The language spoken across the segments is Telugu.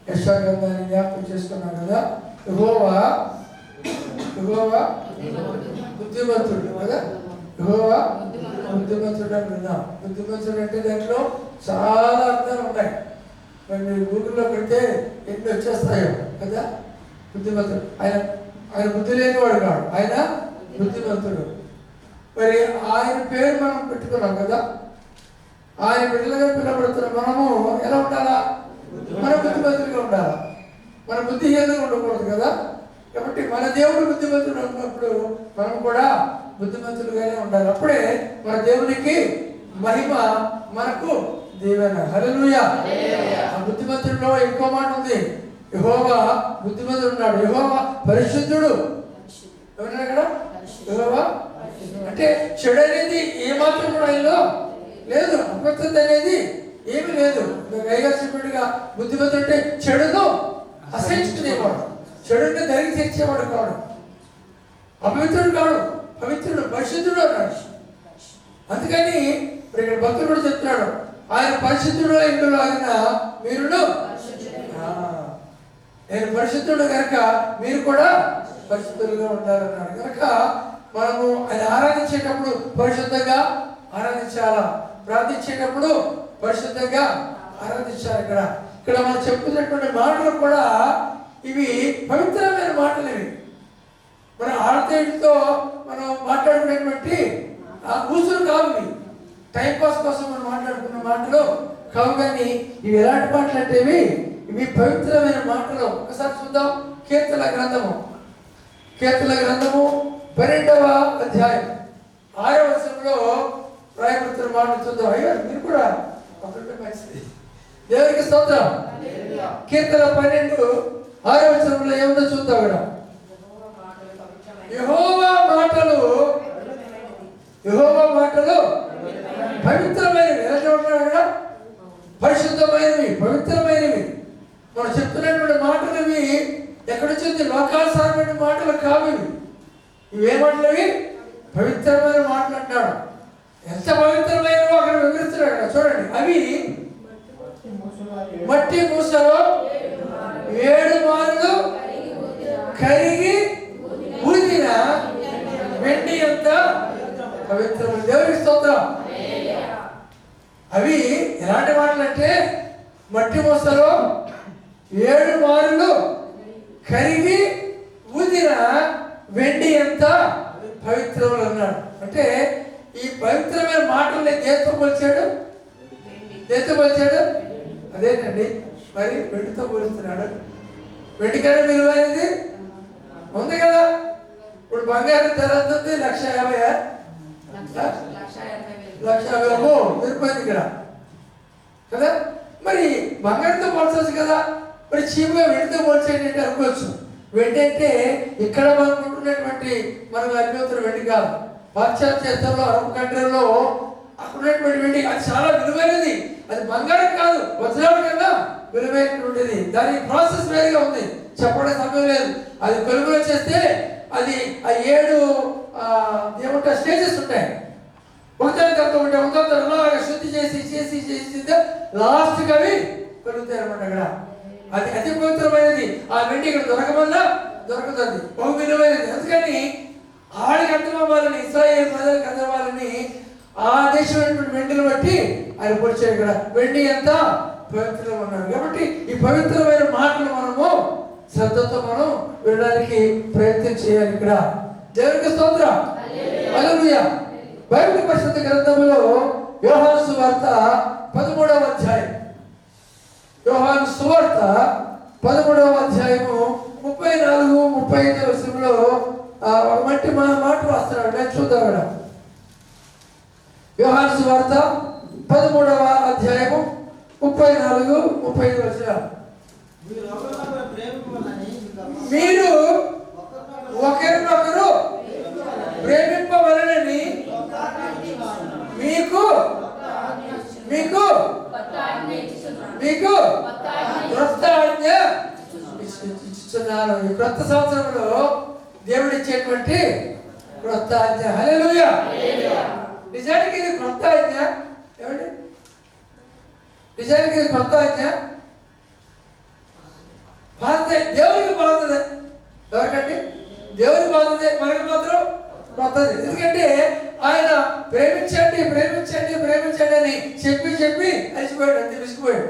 యెషయా గ్రంథాన్ని జ్ఞాపకం చేసుకున్నాం కదా. యెహోవా బుద్ధిమంతుడు కదా. యెహోవా బుద్ధిమంతుడు అని విన్నాం. బుద్ధిమంతుడు అంటే దాంట్లో చాలా అర్థాలు ఉన్నాయి. మరి మీరు గూగుల్లో పెడితే ఎన్ని వచ్చేస్తాయో కదా. బుద్ధిమంతుడు ఆయన బుద్ధి లేనివాడు కాడు, ఆయన బుద్ధిమంతుడు. మరి ఆయన పేరు మనం పెట్టుకున్నాం కదా. ఆయన బిడ్డలుగా పిలవబడుతున్న మనము ఎలా ఉండాలా? మన బుద్ధిమంతులుగా ఉండాలా, మన బుద్ధిహీనంగా ఉండకూడదు కదా. కాబట్టి మన దేవుడు బుద్ధిమంతుడు ఉన్నప్పుడు మనం కూడా బుద్ధిమంతులుగానే ఉండాలి. అప్పుడే మన దేవునికి మహిమ, మనకు దీవెన. హల్లెలూయా. ఆ బుద్ధిమంతుడిలో ఇంకో మాట ఉంది. యెహోవా బుద్ధిమంతుడు ఉన్నాడు. యెహోవా పరిశుద్ధుడు. ఎవరైనా అక్కడ యెహోవా అంటే చెడు అనేది ఏమాత్రం కూడా ఆయనలో లేదు. అపవిత్రత అనేది ఏమీ లేదు. గైగా బుద్ధిమంతుడు అంటే చెడును అసహించుకునేవాడు, చెడుని ధరికి తెచ్చేవాడు కాడు, అపవిత్రుడు కాడు, పవిత్రుడు పరిశుద్ధుడు అన్నాడు. అందుకని ఇక్కడ భక్తుడు కూడా చెప్తున్నాడు, ఆయన పరిశుద్ధుడు ఇందులో ఆయన మీరును, నేను పరిశుద్ధుడు కనుక మీరు కూడా పరిశుద్ధులుగా ఉండాలన్నాడు. కనుక మనము ఆయన ఆరాధించేటప్పుడు పరిశుద్ధంగా ఆరాధించాలా, ప్రార్థించేటప్పుడు పరిశుద్ధంగా ఆరాధించాలి. ఇక్కడ మనం చెప్పుతున్నటువంటి మాటలు కూడా ఇవి పవిత్రమైన మాటలు. ఇవి మన ఆడతేటితో మనం మాట్లాడుకునేటువంటి కూసులు కావు. ఇవి టైంపాస్ కోసం మనం మాట్లాడుకున్న మాటలు కావు. కానీ ఇవి ఎలాంటి మాటలు అంటే ఇవి పవిత్రమైన మాటలు. ఒకసారి చూద్దాం. కీర్తన గ్రంథము 12వ అధ్యాయం 6వ వచనంలో రాయబడుతున్న మాటలు చూద్దాం. అయ్యో మీరు కూడా మంచిది. దేవునికి స్తోత్రం. కీర్తన 12:6వ వచనంలో ఏముందో చూద్దాం. ఇక్కడ యెహోవా మాటలు పవిత్రమైనవి. ఎలా చూడండి ఇక్కడ, పరిశుద్ధమైనవి, పవిత్రమైనవి. మనం చెప్తున్నటువంటి మాటలు ఇవి ఎక్కడ వచ్చింది? లోకానుసారమైన మాటలు కావు. ఇవే మాటలు? ఇవి పవిత్రమైన మాటలు అంటాడు. ఎంత పవిత్రమైనవో అక్కడ వివరిస్తున్నాడు. అక్కడ చూడండి. అవి మట్టి మూసలో 7 మారులు కరిగి ఊదిన వెండి అంత పవిత్రమైన. దేవునికి స్తోత్రం. అవి ఎలాంటి మాటలు అంటే మట్టి మూసలో 7 మారులు కరిగి ఊదిన వెండి ఎంత పవిత్రములు అన్నాడు. అంటే ఈ పవిత్రమైన మాటల్ని దేంతో పోల్చాడు? అదేనండి. మరి వెండితో పోలుస్తున్నాడు. వెండి కన్నా విలువైనది ఉంది కదా. ఇప్పుడు బంగారం ధర అంతుంది 1,50,000, 1,50,000 విరిపోయింది ఇక్కడ కదా. మరి బంగారంతో పోల్చవచ్చు కదా. మరి చీపుగా వెండితో పోల్చేయండి అనుకోవచ్చు. వెండి అంటే ఇక్కడ మనం ఉంటున్నటువంటి మనం అనిపోతున్న వెండి కాదు. పాశ్చాత్య దేశాల్లో, అరబ్ కంట్రీల్లో అక్కడ ఉన్నటువంటి వెండి అది చాలా విలువైనది. అది బంగారం కాదు, వజ్రాల కన్నా విలువైనటువంటిది. దాని ప్రాసెస్ వేరుగా ఉంది, చెప్పడానికి సమయం లేదు. అది కొలుగులో చేస్తే అది ఆ 7 ఏమంటారు స్టేజెస్ ఉంటాయి. ఒకదాని తర్వాత ఒకటి అలాగా శుద్ధి చేసి లాస్ట్కి అవి కొలుగుతాయి అన్నమాట. అక్కడ అది అతి పవిత్రమైనది. ఆ వెండి ఇక్కడ దొరకమన్నా దొరుకుతుంది, బహు విలువైనది. అందుకని ఆడికి అర్థమవ్వాలని, ఇశ్రాయేలు ప్రజలకు అర్థమవ్వాలని ఆ దేశమైనటువంటి వెండిని బట్టి ఆయన పొడిచాడు. ఇక్కడ వెండి ఎంత పవిత్రం అన్నాడు. కాబట్టి ఈ పవిత్రమైన మాటలు మనము శ్రద్ధతో మనం వినడానికి ప్రయత్నం చేయాలి. ఇక్కడ దేవునికి స్తోత్రం. హల్లెలూయా. బైబిల్ పరిశుద్ధ గ్రంథంలో యోహాను సువార్త 13వ అధ్యాయం, యోహాను సువార్త 13వ అధ్యాయము 34-35 వచనంలో ఒక మట్టి మాట రాస్తున్నాడు. నేను చూద్దాం. ఇక్కడ యోహాను సువార్త 13వ అధ్యాయము 34-35 వచనాలు. మీరు ఒకరినొకరు ప్రేమింపవలనని మీకు క్రొత్త ఆజ్ఞ ఇస్తున్నాను. ఈ క్రొత్త సంవత్సరంలో దేవుడు ఇచ్చేటువంటి క్రొత్త ఆజ్ఞ. హల్లెలూయా. నిజానికి ఇది క్రొత్త ఆజ్ఞ. ఏమండి? నిజానికి ఇది క్రొత్త ఆజ్ఞ. బాధతే, దేవునికి బాధదే. ఎవరికంటే దేవునికి బాధదే, మనకి మాత్రం కొత్తది. ఎందుకంటే ఆయన ప్రేమించండి ప్రేమించండి ప్రేమించండి అని చెప్పి చెప్పి అలసిపోయాడు, అంతే విసిగిపోయాడు.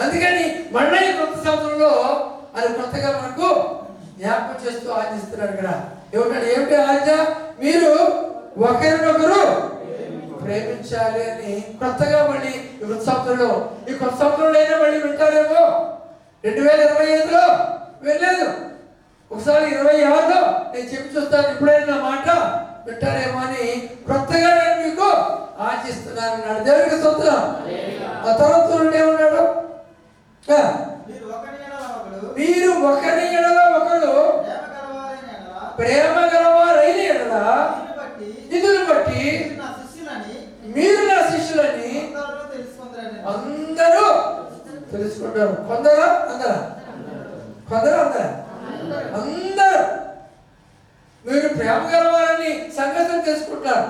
అందుకని మళ్ళీ కొత్త సంవత్సరంలో అది కొత్తగా మనకు జ్ఞాపకం చేస్తూ ఆజ్ఞిస్తున్నాడు. ఇక్కడ ఏమంటాడు? ఏమిటి ఆజ్ఞ? మీరు ఒకరినొకరు ప్రేమించాలి అని కొత్తగా మళ్ళీ ఈ కొత్త సంవత్సరంలో, ఈ కొత్త సంవత్సరంలో అయినా మళ్ళీ వింటారేమో. 2025లో వెళ్ళలేదు, ఒకసారి 26లో నేను చెప్పి చూస్తాను, ఇప్పుడైనా నా మాట వింటారేమో అని కొత్తగా నేను మీకు ఆశిస్తున్నాను అన్నాడు. దేవునికి స్తోత్రం. ఆ తర్వాత ఏమన్నాడు? మీరు ఒకరి ఎడల ఒకడు ప్రేమ గలవారైన ఎడల ఇదును బట్టి మీరు నా శిష్యులని అందరూ తెలుసుకుంటారు. కొందరు అందరా? కొందరు అందరా? అందరూ మీరు ప్రేమ గలవారని సంగతులు తెలుసుకుంటారు.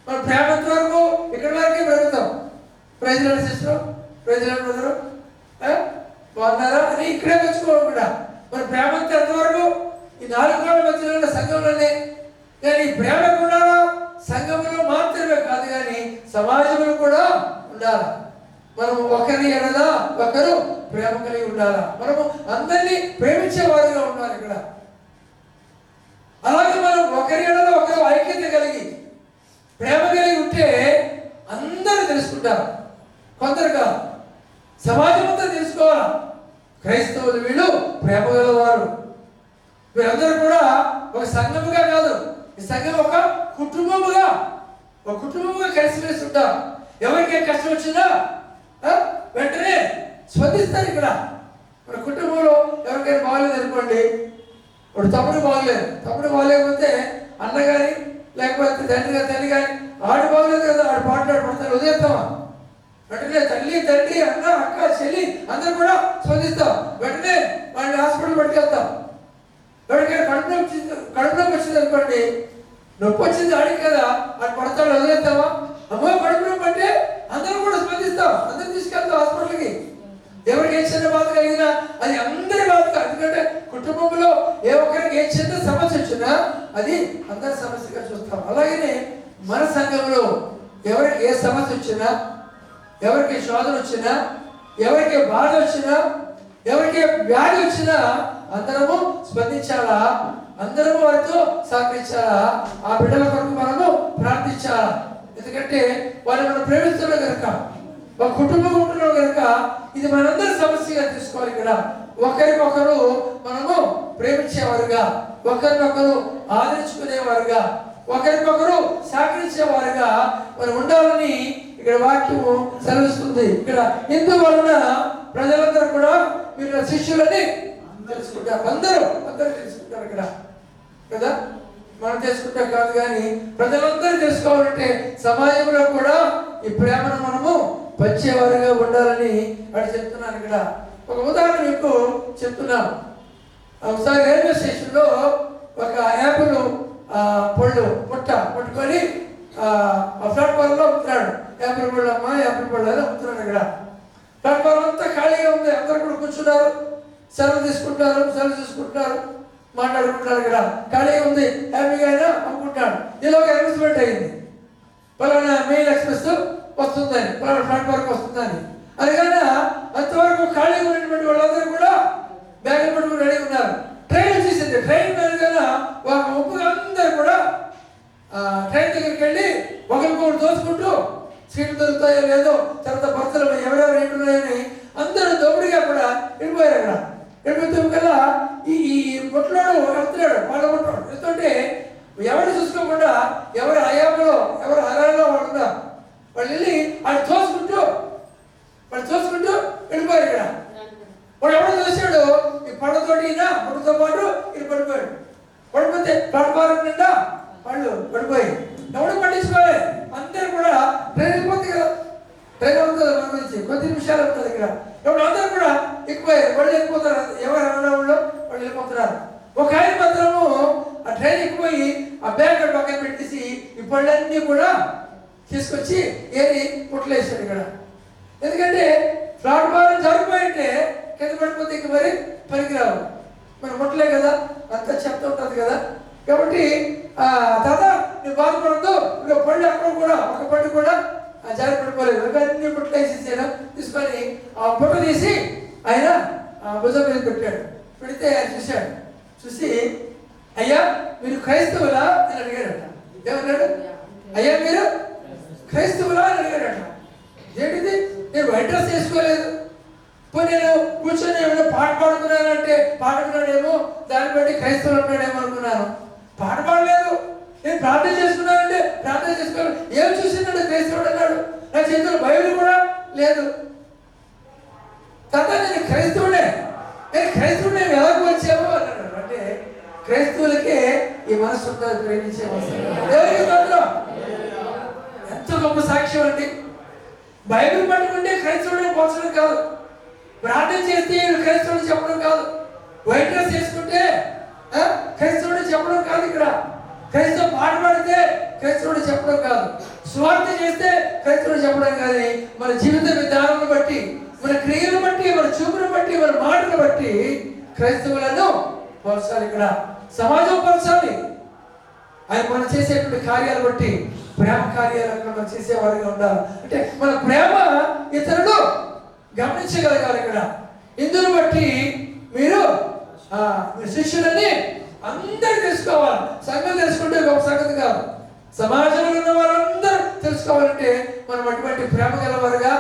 మన ప్రేమ వరకు ఇక్కడ వరకే పెరుగుతాం. ప్రజల శిష్యులు, ప్రజల బ్రదరు బాగున్నారా అని ఇక్కడే వచ్చుకోవడం కూడా. మన ప్రేమ అంతా ఎంతవరకు? ఈ 4 గోడల మధ్యలో ఉన్న సంఘంలోనే. కానీ ప్రేమ ఉండాలా సంఘంలో మాత్రమే కాదు, కానీ సమాజంలో కూడా ఉండాలా. మనము ఒకరి ఎడల ఒకరు ప్రేమ కలిగి ఉండాలా. మనము అందరినీ ప్రేమించేవారుగా ఉండాలి ఇక్కడ. అలాగే మనం ఒకరి ఎడల ఒకరు ఐక్యత కలిగి ప్రేమ కలిగి ఉంటే అందరూ తెలుసుకుంటారు. కొందరు కాదు, సమాజం అంతా తెలుసుకోవాలా. క్రైస్తవులు వీళ్ళు ప్రేమ గలవారు. వీరందరూ కూడా ఒక సంఘముగా కాదు, ఈ సంఘం ఒక కుటుంబముగా కలిసిమెలిసి ఉంటారు. ఎవరికైనా కష్టం వచ్చినా వెంటనే స్పందిస్తారు. ఇక్కడ మన కుటుంబంలో ఎవరికైనా బాగలేదు అనుకోండి, ఇప్పుడు తమ్ముడు బాగలేకపోతే అన్న కానీ లేకపోతే తల్లి కానీ ఆడు బాగలేదు కదా, ఆడు పడతాడు, వదిలేస్తామా? వెంటనే తల్లి తండ్రి అన్న అక్క చెల్లి అందరూ కూడా స్పందిస్తాం. వెంటనే వాళ్ళని హాస్పిటల్ పట్టుకెళ్తాం. ఎవరికైనా కడుపు నొప్పి వచ్చింది అనుకోండి, నొప్పి వచ్చింది ఆడికి కదా, ఆడు పడతాడు, వదిలేస్తామా? అమ్మో కడుపు నొప్పి అంటే అందరూ కూడా స్పందిస్తాం, అందరూ తీసుకెళ్తాం హాస్పిటల్కి. ఎవరికి ఏ చిన్న బాధ కలిగినా అది అందరి బాధ కాదు. ఎందుకంటే కుటుంబంలో ఏ ఒక్కరికి ఏ చిన్న సమస్య వచ్చినా అది అందరి సమస్యగా చూస్తాం. అలాగనే మన సంఘంలో ఎవరికి ఏ సమస్య వచ్చినా, ఎవరికి శోధన వచ్చినా, ఎవరికి బాధ వచ్చినా, ఎవరికి వ్యాధి వచ్చినా అందరము స్పందించాలా, అందరము వారితో సహకరించాలా, ఆ బిడ్డల కొరకు మనము ప్రార్థించాలా. ఎందుకంటే వాళ్ళు మనం ప్రేమిస్తున్నాం కనుక, ఒక కుటుంబం ఉంటున్నాం కనుక ఇది మనందరి సమస్యగా తీసుకోవాలి. ఇక్కడ ఒకరికొకరు మనము ప్రేమించేవారుగా, ఒకరినొకరు ఆదరించుకునేవారుగా, ఒకరికొకరు సహకరించేవారుగా మనం ఉండాలని ఇక్కడ వాక్యము సెలవిస్తుంది. ఇక్కడ ఇందువలన ప్రజలందరూ కూడా మీరు శిష్యులని తెలుసుకుంటారు. అందరూ తెలుసుకుంటారు ఇక్కడ కదా. మనం తెలుసుకుంటే కాదు, కానీ ప్రజలందరూ తెలుసుకోవాలంటే సమాజంలో కూడా ఈ ప్రేమను మనము పంచేవారుగా ఉండాలని అక్కడ చెప్తున్నాను. ఇక్కడ ఒక ఉదాహరణ మీకు చెప్తున్నాను. ఒకసారి రైల్వే స్టేషన్లో ఒక యాపిల్ పళ్ళు పట్టుకొని ప్లాట్ఫామ్లో అమ్ముతున్నాడు. యాపిల్ పళ్ళు అమ్మా, యాపిల్ పళ్ళు అని అమ్ముతున్నాడు. ఇక్కడ ప్లాట్ఫామ్ అంతా ఖాళీగా ఉంది, అందరూ కూడా కూర్చున్నారు, సెలవు తీసుకుంటున్నారు, మాట్లాడుకుంటున్నారు. ఇక్కడ ఖాళీగా ఉంది, హ్యాపీగా అయినా అమ్ముకుంటాడు. ఈలోగా అనౌన్స్మెంట్ అయింది, పలానా మెయిల్ ఎక్స్ప్రెస్ వస్తుందని, పలానా ప్లాట్ఫామ్కి వస్తుందని. అందుకని అంతవరకు ఖాళీగా ఉన్నటువంటి వాళ్ళందరూ కూడా బ్యాగులు పట్టుకుని రెడీ ఉన్నారు. ట్రైన్ వచ్చేసింది. ట్రైన్ మీద కదా ఒక ముప్పుగా అందరూ కూడా ట్రైన్ దగ్గరికి వెళ్ళి ఒకరికొకరు దోచుకుంటూ సీట్లు దొరుకుతాయో లేదో, తర్వాత భర్తలు ఎవరెవరు ఏంటున్నాయని అందరూ దోపిడిగా కూడా వెళ్ళిపోయారు. అక్కడ వెళ్ళిపోతే కల్లా ఈ పొట్లాడు వెళ్తున్నాడు, వాళ్ళ కొట్టాడు. ఎందుకంటే ఎవరు చూసుకోకుండా ఎవరు అయామలో ఎవరు అరాలో వాళ్ళు ఉన్నారు. వాళ్ళు వెళ్ళి వాళ్ళు చూసుకుంటూ వెళ్ళిపోయారు. ఇక్కడ వాడు ఎవరు చూసాడు, ఈ పళ్ళతోటి పళ్ళతో పాటు ఇది పడిపోయాడు. పడిపోతే ప్లాట్ఫారం నిండా వాళ్ళు పడిపోయి ఎవడు పట్టించుకోవాలి. అందరూ కూడా ట్రైన్ వెళ్ళిపోతుంది కదా, ట్రైన్ అవుతుంది మన గురించి కొద్ది నిమిషాలు అవుతుంది. ఇక్కడ ఎవరు అందరూ కూడా ఎక్కిపోయారు, వాళ్ళు వెళ్ళిపోతారు. ఎవరు అన్నవాళ్ళు వాళ్ళు వెళ్ళిపోతున్నారు. ఒక ఆయన మాత్రము ఆ ట్రైన్ ఎక్కిపోయి ఆ బ్యాగ్ పక్కన పెట్టేసి ఈ పళ్ళన్నీ కూడా తీసుకొచ్చి ఏరి పుట్టలేసాడు ఇక్కడ. ఎందుకంటే ప్లాట్ఫారం జరిగిపోయింటే కింద పడిపోతే ఇంక మరి పనికిరావు, మనం ముట్టలే కదా, అంతా చెత్త ఉంటుంది కదా. కాబట్టి తాత నువ్వు బాధపడద్దు, ఇంకా పళ్ళు అక్కడ కూడా ఒక పళ్ళు కూడా జారి పడిపోలేదు, అన్ని బుట్టలు వేసేసాను. తీసుకొని ఆ బుట్ట తీసి ఆయన భుజం మీద పెట్టాడు. పెడితే ఆయన చూశాడు. చూసి అయ్యా మీరు క్రైస్తవులా అని అడిగాడట. ఏమన్నాడు? అయ్యా మీరు క్రైస్తవులా అని అడిగాడట. ఏంటిది, నేను వైట్ డ్రెస్ వేసుకోలేదు, పోనీ నేను కూర్చొని ఏమైనా పాట పాడుకున్నానంటే పాడుకున్నాడేమో, దాన్ని బట్టి క్రైస్తవులు అంటాడేమో అనుకున్నాను. పాట పాడలేదు. నేను ప్రార్థన చేసుకున్నానంటే ప్రార్థన చేసుకోవాలి. ఏం చూసిందంటే క్రైస్తవుడు అన్నాడు. నా చేతిలో బైబిల్ కూడా లేదు. తాత నేను క్రైస్తవుడే, నేను క్రైస్తవుడు నేను ఎలా వచ్చాము అన్నాడు. అంటే క్రైస్తవులకే ఈ మనసు ఉంటుంది, ప్రేమించే మనసు. దేవునికి స్తోత్రం. ఎంత గొప్ప సాక్ష్యం అండి. బైబిల్ పట్టుకుంటే క్రైస్తవుడిని పోల్చడం కాదు, ప్రార్థన చేస్తే క్రైస్తవుడు చెప్పడం కాదు, వైట్ డ్రెస్ వేసుకుంటే క్రైస్తవుడు చెప్పడం కాదు, ఇక్కడ క్రైస్తవ పాట పాడితే క్రైస్తవుడు చెప్పడం కాదు, స్వార్థ చేస్తే క్రైస్తవుడు చెప్పడం కాదు. మన జీవిత విధానం బట్టి, మన క్రియను బట్టి, మన చూపును బట్టి, మన మాటను బట్టి క్రైస్తవులను పోల్చాలి. ఇక్కడ సమాజం పోల్చాలి. ఆయన మనం చేసేటువంటి కార్యాలు బట్టి, ప్రేమ కార్యాలు మనం చేసేవారిగా ఉండాలి. అంటే మన ప్రేమ ఇతరులు గమనించగలగాలి. ఇక్కడ ఇందును బట్టి మీరు శిష్యులని అందరూ తెలుసుకోవాలి. సంఘం తెలుసుకుంటే ఒక సంగతి కాదు, సమాజంలో ఉన్న వారందరూ తెలుసుకోవాలంటే మనం అటువంటి ప్రేమ గలవారుగా,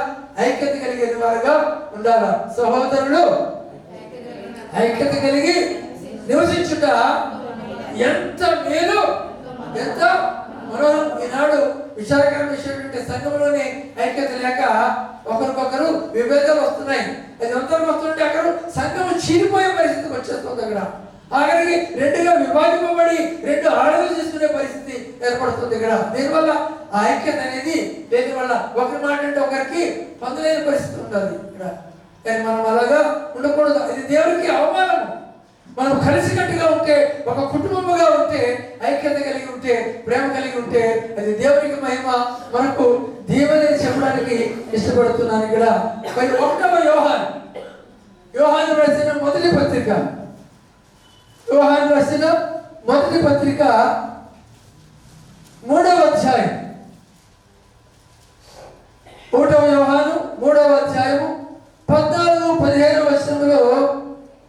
ఐక్యత కలిగిన వారుగా ఉండాలి. సహోదరులు ఐక్యత కలిగి నివసించుట ఎంత మేలు, ఎంత మనోహరం. ఈనాడు విచారకరమైన విషయం ఏంటంటే సంఘంలోనే ఐక్యత లేక ఒకరికొకరు విభేదాలు వస్తున్నాయి. అది అంతరం వస్తుంటే అక్కడ సంఘం చీలిపోయే పరిస్థితికి వచ్చేస్తుంది. అక్కడ ఆఖరికి రెండుగా విభాగింపబడి రెండు ఆడలు చేసుకునే పరిస్థితి ఏర్పడుతుంది. ఇక్కడ దీనివల్ల ఆ ఐక్యత అనేది లేని వల్ల ఒకరి మాట అంటే ఒకరికి పొందలేని పరిస్థితి ఉంటుంది ఇక్కడ. కానీ మనం అలాగా ఉండకూడదు. ఇది దేవుడికి అవమానం. మనం కలిసికట్టుగా ఉంటే, ఒక కుటుంబముగా ఉంటే, ఐక్యత కలిగి ఉంటే, ప్రేమ కలిగి ఉంటే అది దేవునికి మహిమ, మనకు దీవెనని చెప్పడానికి ఇష్టపడుతున్నాను. ఇక్కడ మరి 1వ యోహాను రాసిన మొదటి పత్రిక, యోహాను రాసిన మొదటి పత్రిక 3వ అధ్యాయం, 1వ యోహాను 3వ అధ్యాయము 14-15 వచనంలో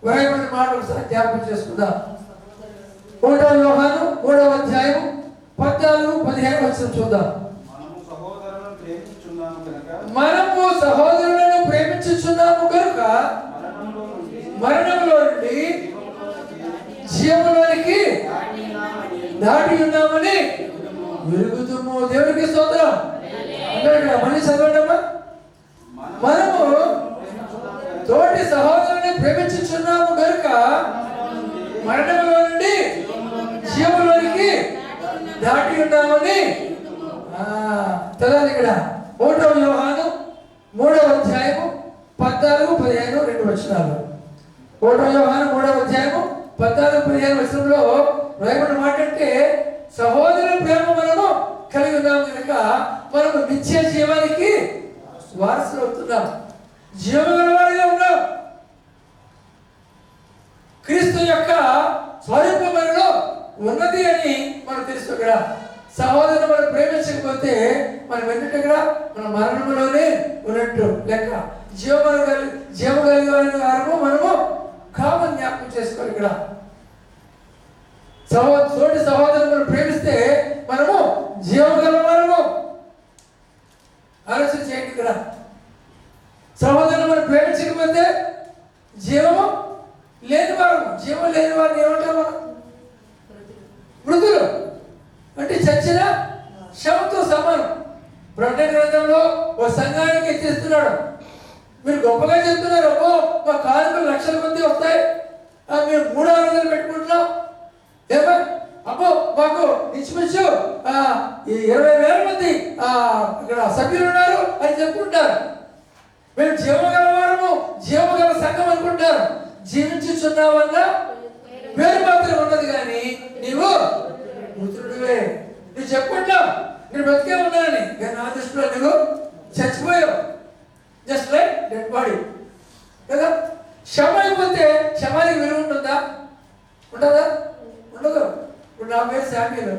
వ్రాయబడిన మాట ఒకసారి జ్ఞాపకం చేసుకుందాం. 1వ యోహాను 3వ అధ్యాయం 14-15 వచనం చూద్దాం. మనము సహోదరులను ప్రేమించుచున్నాము కనుక మరణంలో నుండి జీవములోనికి దాటి ఉన్నామని వెలుగుతుము. దేవుడికి స్తోత్రం. మళ్ళీ చదవండమ్మా. మనము తోటి సహోదరుని ప్రేమించుచున్నాము కనుక మరణంలో నుండి జీవములోనికి దాటి ఉన్నామని తెలాలి. ఇక్కడ 1వ యోహాను 3వ అధ్యాయము 14-15 2 వచనాలు. 1వ యోహాను 3వ అధ్యాయము 14-15 వచనంలో రాయబడిన మాట అంటే సహోదర ప్రేమ మనము కలిగి ఉన్నాము కనుక మనము నిత్య జీవానికి వారసులు అవుతున్నాం, జీవగలవాడిగా ఉన్నాం. క్రీస్తు యొక్క స్వరూపం మనలో ఉన్నది అని మనకు తెలుసు. ఇక్కడ సహోదరుని మనం ప్రేమించకపోతే మనం ఏంటంటే ఇక్కడ మన మరణంలోనే ఉన్నట్టు లెక్క. జీవగలిగిన వారము మనము కామని జ్ఞాపకం చేసుకోవాలి. ఇక్కడ తోటి సహోదరుని మనం ప్రేమిస్తే మనము జీవగలవారము. ఆలోచన చేయండి. ఇక్కడ సహోదరుని మనం ప్రేమించకపోతే జీవము లేని వారు. జీవం లేని వారిని ఏమంటారు మనం? మృతులు అంటే చచ్చిన శవంతో సమానం. ప్రకటన గ్రంథంలో ఓ సంఘానికి ఎత్తిస్తున్నాడు. మీరు గొప్పగా చెప్తున్నారు, అబ్బో మా కార్మికులు లక్షల మంది వస్తాయి, మేము 300 పెట్టుకుంటున్నాం, ఏమో అబ్బో మాకు ఇంచుమించు 20,000 మంది ఇక్కడ సభ్యులు ఉన్నారు అని చెప్పుకుంటారు. మేము జీవగల వారము, జీవగల సంఘం అనుకుంటారు. జీవించుచున్నావన్నా పేరు మాత్రం ఉన్నది, కానీ నీవు మృతుడివే. నువ్వు చెప్పుకుంటావు నేను బ్రతికే ఉన్నానని, కానీ నా దృష్టిలో నువ్వు చచ్చిపోయావు. జస్ట్ లైక్ డెడ్ బాడీ కదా. శ్రమ అయిపోతే శ్రమానికి విలువ ఉంటుందా? ఉంటుందా? ఉండదు. ఇప్పుడు నా పేరు శామ్యులు,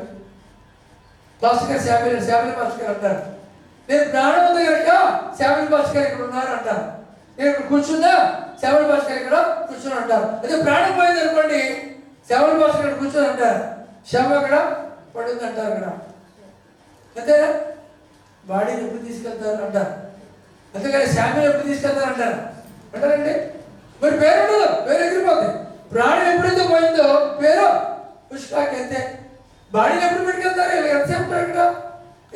పాస్టర్ గారు శామ్యుల్ పాస్టర్ గారు అంటారు. నేను ప్రాణం ఉంది కనుక శామ్యుల్ పాస్టర్ గారు ఇక్కడ ఉన్నారు అంటారు. నేను ఇక్కడ కూర్చున్నా శామ్యుల్ పాస్టర్ గారు ఇక్కడ కూర్చొని అంటారు. అదే ప్రాణం పోయింది అనుకోండి, శామ్యుల్ పాస్టర్ గారు కూర్చొని అంటారు, శ్రమ అక్కడ పడింది అంటారు. అక్కడ అంతేనా? బాడీని ఎప్పుడు తీసుకెళ్తారు అంటారు. అంతేగాని శామ్యుల్ ఎప్పుడు తీసుకెళ్తారు అంటారు అంటారండి. మరి పేరు ఉండదు, పేరు ఎగిరిపోతుంది. ప్రాణం ఎప్పుడైతే పోయిందో పేరు పుష్పాకి అంతే. బాడీని ఎప్పుడు పెట్టుకెళ్తారు? ఎంతసేపు ఉంటారు ఇక్కడ?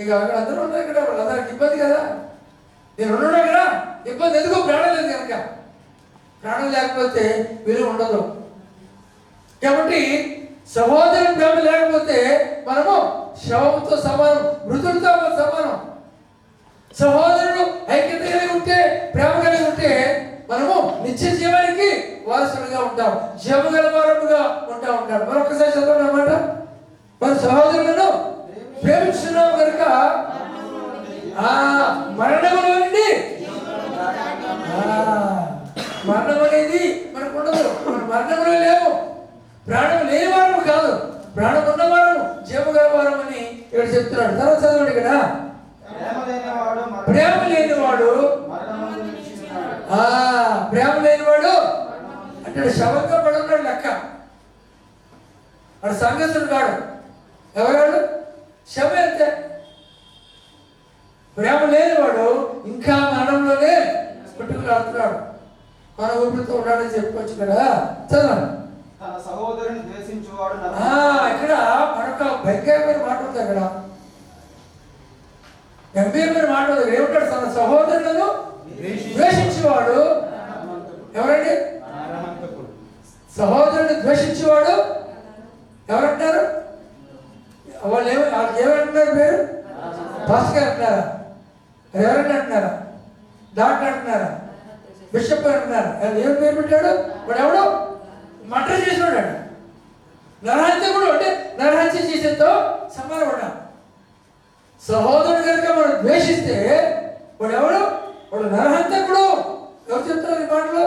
ఇక అక్కడ అందరూ ఉన్నారు, ఇక్కడ వాళ్ళందరికి ఇబ్బంది కదా. నేను ఉన్నాడు అక్కడ ఇబ్బంది ఎందుకు? ప్రాణం లేదు కనుక. ప్రాణం లేకపోతే విలువ ఉండదు. కాబట్టి సహోదరు ప్రేమ లేకపోతే మనము శవంతో సమానం, మృతుడితో సమానం. సహోదరుడు ఐక్యత కలిగి ఉంటే, ప్రేమ కలిగి ఉంటే మనము నిత్య జీవానికి వారసులుగా ఉంటాం, జీవగల వారముగా ఉంటాడు. మరొకసారి చదవండి అన్నమాట. మన సహోదరులను ప్రేమిస్తున్నాము కనుక మరణములో నుండి, మరణం అనేది మనకు ఉండదు. మన మరణంలో లేవు, ప్రాణం లేని వారము కాదు, ప్రాణం ఉన్నవారము, జీవగల వారం అని ఇక్కడ చెప్తున్నాడు. తర్వాత చదవండి ఇక్కడ, ప్రేమ లేనివాడు ప్రేమ లేనివాడు అంటే శవంగా పడున్నాడు లెక్క. వాడు సంగతుడు కాడు. ఎవరాడు? శవం. అంతే. ప్రేమ లేనివాడు ఇంకా మరణంలోనే పుట్టుకులాడుతున్నాడు. మన ఊపిరితో ఉన్నాడని చెప్పుకోవచ్చు కదా. చదవండి. ఇక్కడ మరొక భయంకరమైన మాట ఉంది. అక్కడ గంభీరమైన మాట ఉంది. ఏమంటాడు? తన సహోదరులను ద్వేషించేవాడు ఎవరండి? సహోదరుని ద్వేషించేవాడు ఎవరంటారు? వాళ్ళు ఏమంటున్నారు? పేరు పాస్టర్ గారు అంటున్నారా? ఎవరన్నా అంటున్నారా? డాక్టర్ అంటున్నారా? బిషప్ అంటున్నారా? ఏం పేరు పెట్టాడు? వాడు ఎవడు? మర్డర్ చేసినాడు. నరహత్య కూడా అంటే నరహత్య చేసేతో సమానం పడ్డాడు. సహోదరుడు కనుక మనం ద్వేషిస్తే వాడు ఎవడు? వాడు నరహంతకుడు. ఎవరు చెప్తున్నారు ఈ మాటలు?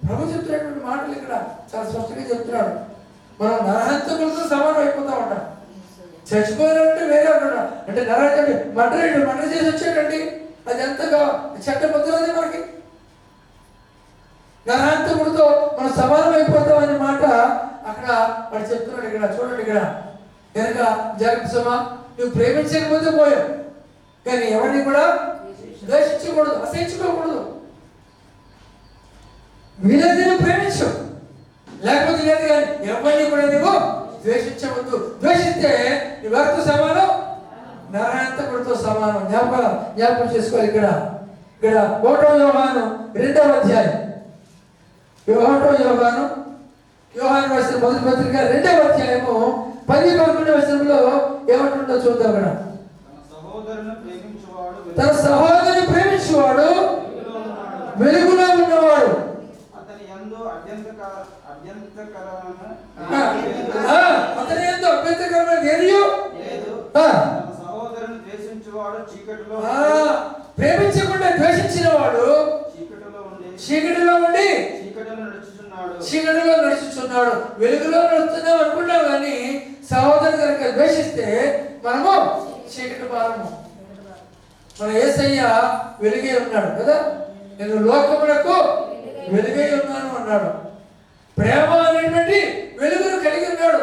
ప్రభు చెప్తున్నటువంటి మాటలు ఇక్కడ చాలా స్పష్టంగా చెప్తున్నాడు. మనం నరహంతకులతో సమానం అయిపోతా ఉంటాం. చచ్చిపోయినట్టు వేరే ఉన్నాడు అంటే నరహత్య మర్డర్ చేసి వచ్చాడండి. అది ఎంతగా చట్టబద్ధులది మనకి. నరహంతకుడితో మనం సమానం అయిపోతాం అనే మాట అక్కడ వాడు చెప్తున్నాడు. ఇక్కడ చూడండి, ఇక్కడ కనుక జాగ్రత్త సమా, నువ్వు ప్రేమించకపోతే పోయావు, కానీ ఎవరిని కూడా ద్వేషించకూడదు, అసహించుకోకూడదు. వీలైతే నువ్వు ప్రేమించు, లేకపోతే లేదు. కానీ ఎవరిని కూడా నువ్వు ద్వేషించవద్దు. ద్వేషిస్తే నువ్వెవరితో సమానం? నరహంతకుడితో సమానం. జ్ఞాపకం చేసుకోవాలి. ఇక్కడ 1వ యోహాను 2వ అధ్యాయం, యోహాను రాసిన మొదటి పత్రిక 2వ అధ్యాయము 10-11 వచనంలో ఏమంటుందో చూద్దాం. అక్కడ తన సహోదరుని ప్రేమించేవాడు వెలుగులో ఉన్నవాడు, అతని యందు అభ్యంతరకరమైన ఏదియూ లేదు. ప్రేమించకుండా ద్వేషించిన వాడు చీకటిలో ఉండి చీకటిలో నడుచుచున్నాడు. వెలుగులో నడుస్తున్నాం అనుకున్నాం, కానీ సహోదరుని కనుక ద్వేషిస్తే మనము చీకటి భారము. మన యేసయ్య వెలుగే ఉన్నాడు కదా. నేను లోకములకు వెలుగే ఉన్నాను అన్నాడు. ప్రేమ అనేటువంటి వెలుగును కలిగి ఉన్నాడు.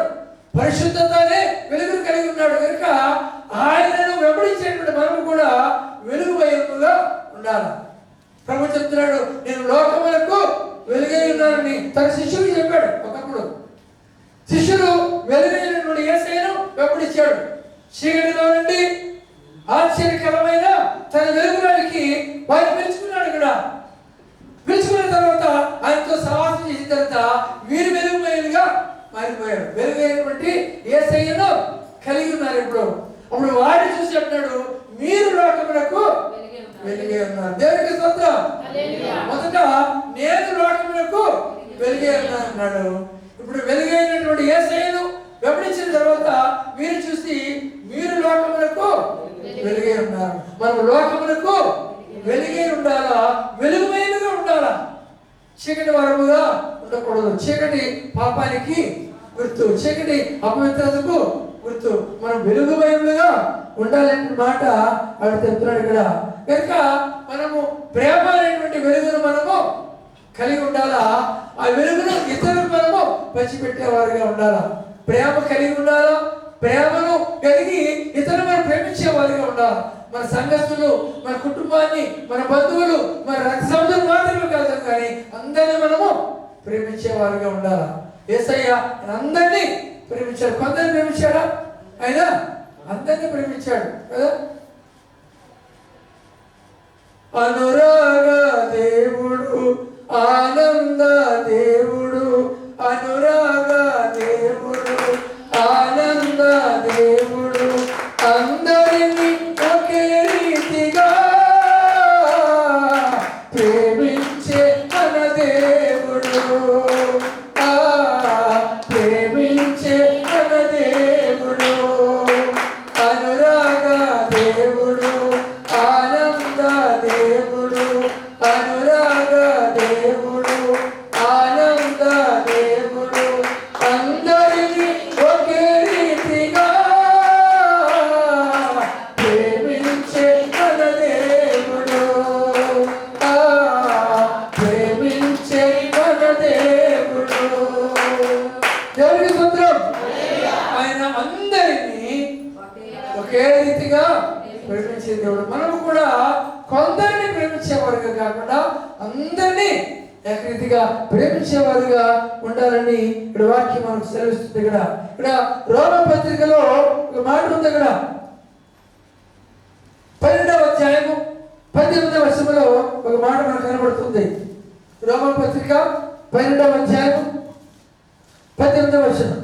పరిశుద్ధత అనే వెలుగును కలిగి ఉన్నాడు. కనుక ఆయనను వెంబడించేటువంటి మనము కూడా వెలుగుమయముగా ఉండాలి. ప్రభు చెప్తున్నాడు, నేను లోకములకు వెలుగై ఉన్నానని తన శిష్యుడికి చెప్పాడు. ఒకప్పుడు శిష్యుడు వెలుగైనటువంటి యేసయ్యను వెంబడించాడు. చీకటిలో నుండి ఆశ్చర్యకరమైన తన వెలుగులోనికి వారిని పిలుచుకున్నాడు. ఇక్కడ పిలుచుకున్న తర్వాత ఆయనతో సహవాసం చేసిన తర్వాత వీరు వెలుగుమయులుగా మారిపోయారు. వెలుగైనటువంటి యేసయ్యను కలిగి ఉన్నారు. అప్పుడు వారిని చూసి చెప్తున్నాడు, మీరు లోకములకు వెలుగే ఉన్నారు. దేవునికి స్తోత్రం. మొదట నేను లోకములకు వెలుగే ఉన్నాను అన్నాడు. ఇప్పుడు వెలుగైనటువంటి యేసయ్యను వెంబడించిన తర్వాత మీరు చూసి మీరు లోకములకు వెలుగే ఉన్నారు. మనం లోకములకు వెలుగే ఉండాలా? వెలుగుమైనగా ఉండాలా? చీకటి వారముగా ఉండకూడదు. చీకటి పాపానికి గుర్తు, చీకటి అపవిత్రతకు గుర్తు. మనం వెలుగుమయములుగా ఉండాలనే మాట ఆడు చెప్తున్నాడు ఇక్కడ. కనుక మనము ప్రేమ అనేటువంటి వెలుగును మనము కలిగి ఉండాలా. ఆ వెలుగును ఇతరులకు మనము పంచిపెట్టేవారుగా ఉండాలా. ప్రేమ కలిగి ఉండాలా. ప్రేమను కలిగి ఇతరులు మనం ప్రేమించేవారుగా ఉండాలి. మన సంఘస్థులు, మన కుటుంబాన్ని, మన బంధువులు, మన రక్త సంబంధులు మాత్రమే కాదు కానీ అందరినీ మనము ప్రేమించేవారుగా ఉండాలి. యేసయ్య అందరినీ ప్రేమించాడు. కొందరిని ప్రేమించాడా? ఆయన అందరినీ ప్రేమించాడు కదా. అనురాగ దేవుడు, ఆనంద దేవుడు, అనురాగ దేవుడు, ఆనంద దేవుడు, అందరినీ ఒకే రీతిగా ప్రేమించే మన దేవుడు, ప్రేమించే మన దేవుడు, అనురాగ దేవుడు, ఆనంద దేవుడు, అనురాగ దేవుడు, ఆనంద దేవుడు, అందరినీ ఒకే రీతిగా ప్రేమించే మన దేవుడు, ప్రేమించే మన దేవుడు. దేవుని స్తోత్రం. ఆయన అందరినీ ఒకే రీతిగా ప్రేమించే దేవుడు. మనం కూడా కొందరిని ప్రేమించేవారుగా కాకుండా అందరినీ ఏకరీతిగా ప్రేమించేవారుగా ఉండాలని ఇక్కడ వాక్యం మనకు సెలవిస్తుంది. ఇక్కడ రోమ పత్రికలో ఒక మాట ఉంది. ఇక్కడ 12వ అధ్యాయము 18వ వచనంలో ఒక మాట మనకు కనబడుతుంది. రోమ పత్రిక 12వ అధ్యాయము 18వ వచనం.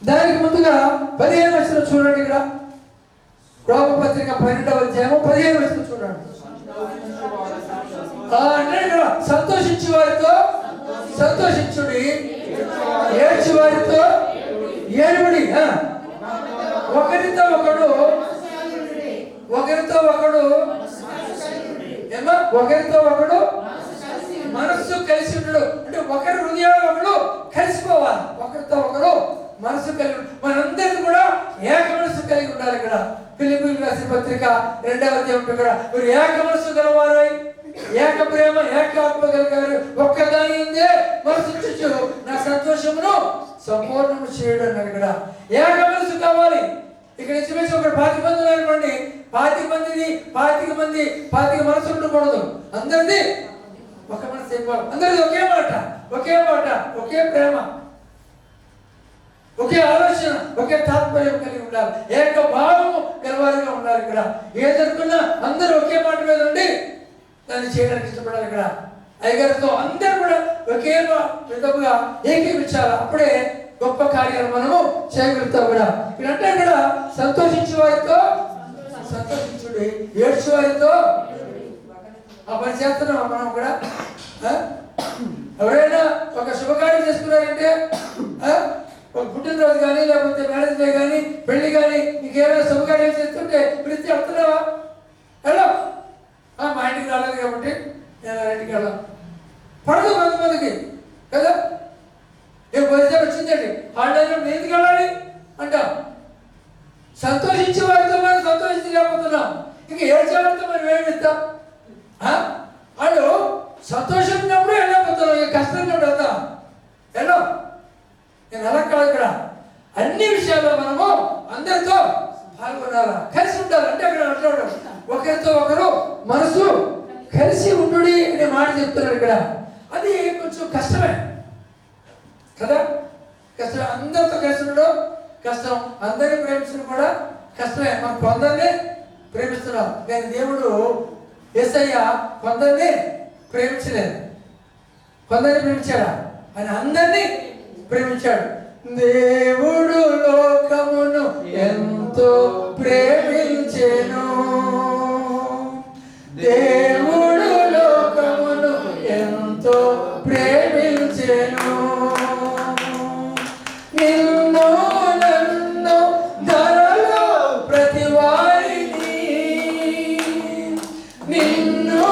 దానికి ముందుగా 15వ వచనం చూడండి. ఇక్కడ రోమ పత్రిక 12వ అధ్యాయము 15వ వచనం చూడండి. అంటే ఇక్కడ సంతోషించే వారితో సంతోషించుడి, ఏడ్చి వారితో ఏడుబడి, ఒకరితో ఒకడు ఒకరితో ఒకడు మనస్సు కలిసి ఉండడు. అంటే ఒకరి హృదయాలు ఒకడు కలిసిపోవాలి. ఒకరితో ఒకడు మనసు కలిగి మనందరికీ కూడా ఏక మనసు కలిగి ఉండాలి. ఇక్కడ ఫిలిప్పీయులకు రాసిన పత్రిక 2వ అధ్యాయం ఇక్కడ మీరు ఏక మనసు గలవారై, ఏక ప్రేమ, ఏక ఆత్మ కలిగారు, ఒక్కదాని ఉందే మనసు చుచ్చు నా సంతోషమును సంపూర్ణము చేయడం అన్నారు. ఇక్కడ ఏక మనసు కావాలి. ఇక్కడ ఇంచుమించు ఒక 20 మంది ఉన్నారనుకోండి, 25 మనసు ఉండకూడదు. అందరిది ఒక మనసు అయిపోవాలి. అందరిది ఒకే మాట, ఒకే ప్రేమ, ఒకే ఆలోచన, ఒకే తాత్పర్యం కలిగి ఉండాలి. ఏక భావము గలవారిగా ఉండాలి. ఇక్కడ ఏ జరుగుతున్నా అందరూ ఒకే మాట మీద ఉండి దాన్ని చేయడానికి ఇష్టపడాలి. ఇక్కడ అయ్యగారితో అందరూ కూడా ఒకే విధముగా ఏకీపించాలి. అప్పుడే గొప్ప కార్యాలు మనము చేయగలుగుతాం. కూడా ఇక్కడంటే ఇక్కడ సంతోషించే వారితో సంతోషించుడి, ఏడ్చే వారితో ఆ పని చేస్తున్నాం. మనం కూడా ఎవరైనా ఒక శుభకార్యం చేసుకున్నారంటే ఒక పుట్టినరోజు కానీ, లేకపోతే మ్యారేజ్ డే కానీ, పెళ్లి కానీ, ఇంకేమైనా శుభకార్యం చేస్తుంటే పిలిచి వెళ్తున్నావా? హలో, మా ఇంటికి రాలేదు కాబట్టి నేను ఇంటికి వెళ్ళా పడదు కొంతమందికి కదా. ఏ పరిస్థితి వచ్చిందండి, హాలిడే నేను ఎందుకు వెళ్ళాలి అంటాం. సంతోషించే వారితో మనం సంతోషించలేకపోతున్నాం. ఇంక ఏడ్చే వారితో మనం ఏమిస్తాం? వాళ్ళు సంతోషం ఉన్నప్పుడు వెళ్ళకపోతున్నాం, ఇక కష్టం ఉన్నప్పుడు వెళ్తాం. ఎలా నేను అలా కాదు. ఇక్కడ అన్ని విషయాల్లో మనము అందరితో పాల్గొనాలా, కలిసి ఉండాలి. అంటే అక్కడ అంటున్నాడు ఒకరితో ఒకరు మనసు కలిసి ఉండుడి అనే మాట చెప్తున్నారు. ఇక్కడ అది కొంచెం కష్టమే కదా. కష్టం, అందరితో కలిసి ఉండడం కష్టం, అందరినీ ప్రేమించడం కూడా కష్టమే. మనం కొందరిని ప్రేమిస్తున్నాం కానీ దేవుడు యేసయ్య కొందరిని ప్రేమించలేదు. కొందరిని ప్రేమించాడా? ఆయన అందరినీ ప్రేమించాడు. దేవుడు లోకమును ఎంతో ప్రేమించెను, దేవుడు లోకమును ఎంతో ప్రేమించెను, నిన్ను నన్ను ధరలో ప్రతి వారిని, నిన్ను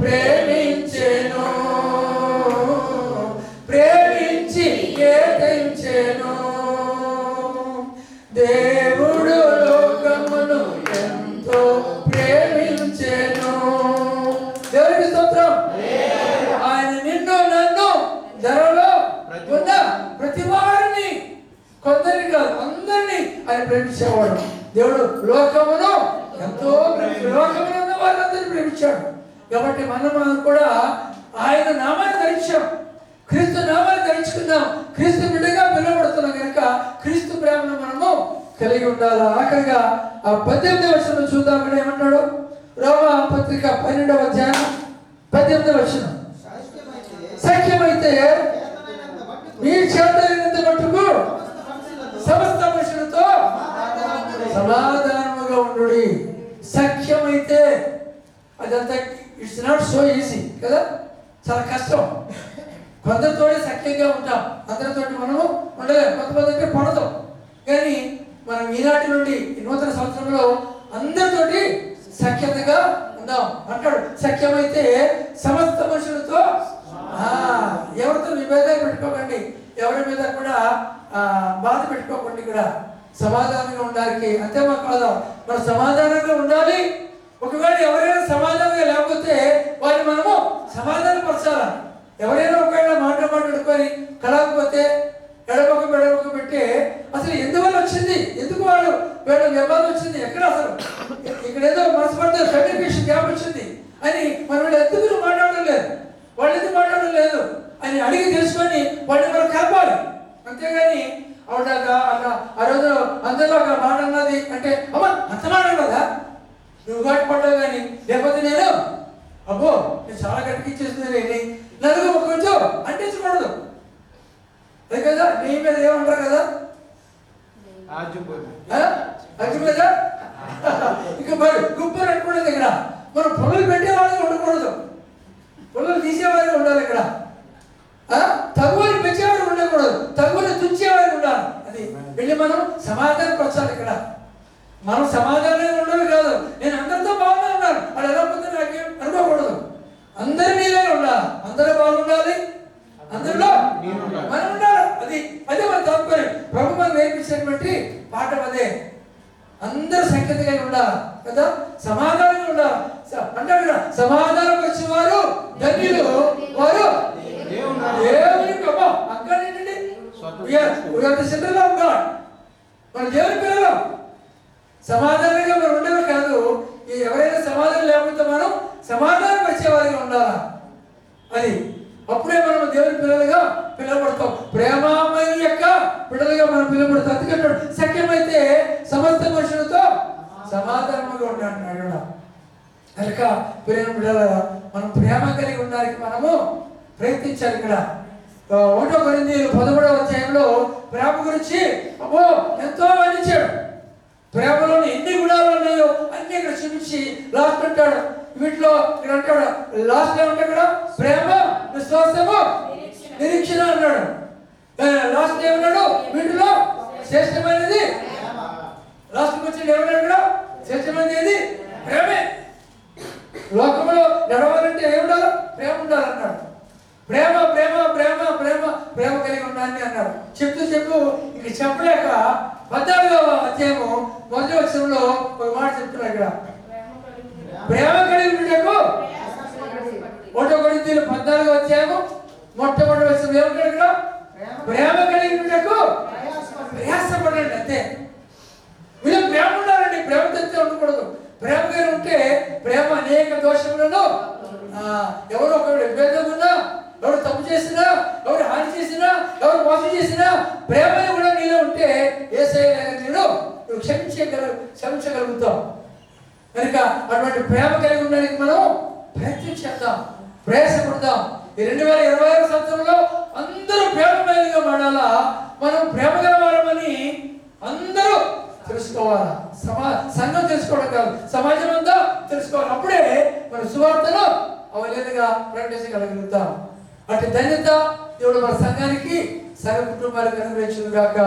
ప్రేమించెను, ప్రేమించి ఏదించెను. దేవుడు లోకమును ఎంతో ప్రేమించెను. దేవునికి స్తోత్రం. ఆయన నిన్ను నన్ను ధరలో ఉన్న ప్రతి వారిని, కొందరిని కాదు అందరినీ ఆయన ప్రేమించేవాడు. దేవుడు లోకమును ఎంతో లోకమును ఉన్న వారందరినీ ప్రేమించాడు. కాబట్టి మనం కూడా ఆయన నామాన్ని ధరించాం, క్రీస్తు నామాన్ని ధరించుకుందాం. క్రీస్తు బిడ్డగా పిలువబడుతున్నాం కనుక క్రీస్తు ప్రేమను మనము కలిగి ఉండాలి. ఆఖరిగా ఆ 18వ వచనం చూద్దాం. ఇక్కడ ఏమంటాడు? రోమా పత్రిక 12వ అధ్యాయం 18వ వచనం. సఖ్యమైతే మీ చేతనైనంత మట్టుకు సమస్త మనుషులతో సమాధానముగా ఉండు. సఖ్యమైతే అదంతా ఇట్స్ నాట్ సో ఈజీ కదా, చాలా కష్టం. కొందరితోటి సఖ్యంగా ఉంటాం, అందరితోటి మనము ఉండలేము. కొంతమంది పడతాం. కానీ మనం ఈనాటి నుండి ఈ నూతన సంవత్సరంలో అందరితోటి సఖ్యతగా ఉందాం అంటాడు. సఖ్యమైతే సమస్త మనుషులతో, ఎవరితో విభేదాలు పెట్టుకోకండి, ఎవరి మీద కూడా బాధ పెట్టుకోకండి. ఇక్కడ సమాధానంగా ఉండాలి. అంతే మాకు కాదు, మనం సమాధానంగా ఉండాలి. ఒకవేళ ఎవరైనా సమాధానంగా లేకపోతే వారిని మనము సమాధానపరచాలి. ఎవరైనా ఒకవేళ మాట్లాడుకొని కలగకపోతే ఎడమొక్క పెట్టి అసలు ఎందువల్ల వచ్చింది, ఎందుకు వీళ్ళ వ్యవహారం వచ్చింది, ఎక్కడ అసలు ఇక్కడ ఏదో మనసు పడితే కమ్యూనికేషన్ గ్యాప్ వచ్చింది అని మనం ఎందుకు మాట్లాడడం లేదు, వాళ్ళు ఎందుకు మాట్లాడడం లేదు అని అడిగి తెలుసుకొని వాళ్ళని మనం కలపాలి. అంతేగాని అవునాగా అలా ఆ రోజు అందరిలో ఒక మాట అన్నది అంటే అమ్మ అంత మాట అన్నదా, నువ్వు గాటి పడ్డావు కానీ లేకపోతే నేను అబ్బో నేను చాలా గట్టికిచ్చేస్తుంది నలుగు ఒక కొంచెం అంటించకూడదు. అదే కదా నీ మీద ఏమంటారు కదా, అగ్గి మీద ఇక మరి గుప్పని అనుకునేది. ఇక్కడ మనం పొలం పెట్టేవాళ్ళగా ఉండకూడదు, పొలం తీసేవాళ్ళగా ఉండాలి. ఇక్కడ తగువని పెంచేవాడు ఉండకూడదు, తగువని తుంచేవాడు ఉండాలి. అది వెళ్ళి మనం సమాధానం పరచాలి. ఇక్కడ మనం సమాధానంగా ఉండదు కాదు, నేను అందరితో బాగున్నా ఉన్నాను అది ఎలా పోతే నాకేం అనుకోకూడదు. అందరి నీళ్ళే ఉండాలి, అందరూ బాగుండాలి, అందరిలో మనం ఉండాలి. అదే మన తాత్పర్యం. ప్రభు మనం నేర్పించినటువంటి పాఠం అదే. అందరూ సంఖ్యతగా ఉండాలి కదా, సమాధానంగా ఉండాలి. అంటాడు కదా, సమాధానం వచ్చిన వారు ధన్యులు, వారు దేవునికి అక్కడ ఏంటండి మన దేవుని పిల్లలు. సమాధానంగా మనం ఉండేవి కాదు, ఎవరైనా సమాధానం లేకపోతే మనం సమాధానం వచ్చేవారిగా ఉండాలా. అది అప్పుడే మనం దేవుని పిల్లలుగా పిలువబడతాం, ప్రేమామయ యొక్క పిల్లలుగా మనం పిలువబడతాం. అందుకంటే సఖ్యమైతే సమస్త మనుషులతో సమాధానంగా ఉండాలన్నాడు. కనుక ప్రేమ పిల్లలుగా మనం ప్రేమ కలిగి ఉండడానికి మనము ప్రయత్నించాలి. ఇక్కడ 1 కొరింథీయులు 13వ అధ్యాయంలో ప్రేమ గురించి అబ్బో ఎంతో వర్ణించాడు. ప్రేమలోని ఎన్ని గుణాలు ఉన్నాయో అన్ని ఇక్కడ చూపించి లాస్ట్ అంటాడు. వీటిలో ఇక్కడ అంటాడు లాస్ట్ ఏమంటాడు ఇక్కడ, ప్రేమ, విశ్వాసము, నిరీక్షణ అన్నాడు. లాస్ట్ ఏమన్నాడు, వీటిలో శ్రేష్టమైనది. లాస్ట్ వచ్చి ఏమన్నాడు ఇక్కడ, శ్రేష్టమైనది ఏది, ప్రేమే. లోకంలో నడవాలంటే ఏముండాలి, ప్రేమ ఉండాలన్నాడు. ప్రేమ ప్రేమ ప్రేమ ప్రేమ ప్రేమ కలిగి ఉండాలని అన్నాడు. చెప్తూ ఇక చెప్పలేక 14వ అధ్యాయము 1వ వచనంలో ఒక మాట చెప్తున్నాడు. ఇక్కడ ప్రేమ కలిగి ఉండకు 1 కొరింథీయులు 14వ అధ్యాయము మొట్టమొదటి వచనం ఏమంటాడు ఇక్కడ, ప్రేమ కలిగి ఉండకు ప్రయాసపడండి. అంతే, వీళ్ళు ప్రేమ ఉండాలండి, ప్రేమ తెస్తే ఉండకూడదు. ప్రేమ కలిగి ఉంటే ప్రేమ అనేక దోషములను, ఎవరు ఒకరు విభేదం ఉన్నా, ఎవరు తప్పు చేసినా, ఎవరు హాని చేసినా, ఎవరు మోసం చేసినా ప్రేమను కూడా నీలో ఉంటే యేసయ్య నువ్వు క్షమించగలుగుతావు. కనుక అటువంటి ప్రేమ కలిగి ఉండడానికి మనం ప్రయత్నం చేద్దాం, ప్రయాసపడదాం. ఈ 2026 సంవత్సరంలో అందరూ ప్రేమమయంగా మాడాలా, మనం ప్రేమ గలవారమని అందరూ తెలుసుకోవాలా. సంఘం తెలుసుకోవడం కాదు, సమాజం అంతా తెలుసుకోవాలి. అప్పుడే మన సువార్తను అవలేదుగా ప్రకటించగలుగుతాం. అటు ధన్యత దేవుడు మన సంఘానికి, సంఘ కుటుంబాలకు అనుగ్రహించును గాక.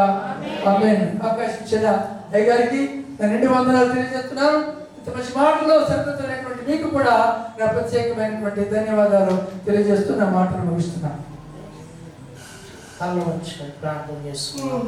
ఆమేన్. అవకాశం ఇచ్చిన అయ్య గారికి నా 2 వందనాలు తెలియజేస్తున్నాను. మంచి మాటలో శ్రద్ధతోనేటువంటి మీకు కూడా నా ప్రత్యేకమైనటువంటి ధన్యవాదాలు తెలియజేస్తూ నా మాటలు ముగిస్తున్నాను. ప్రార్థన చేసుకున్నాం.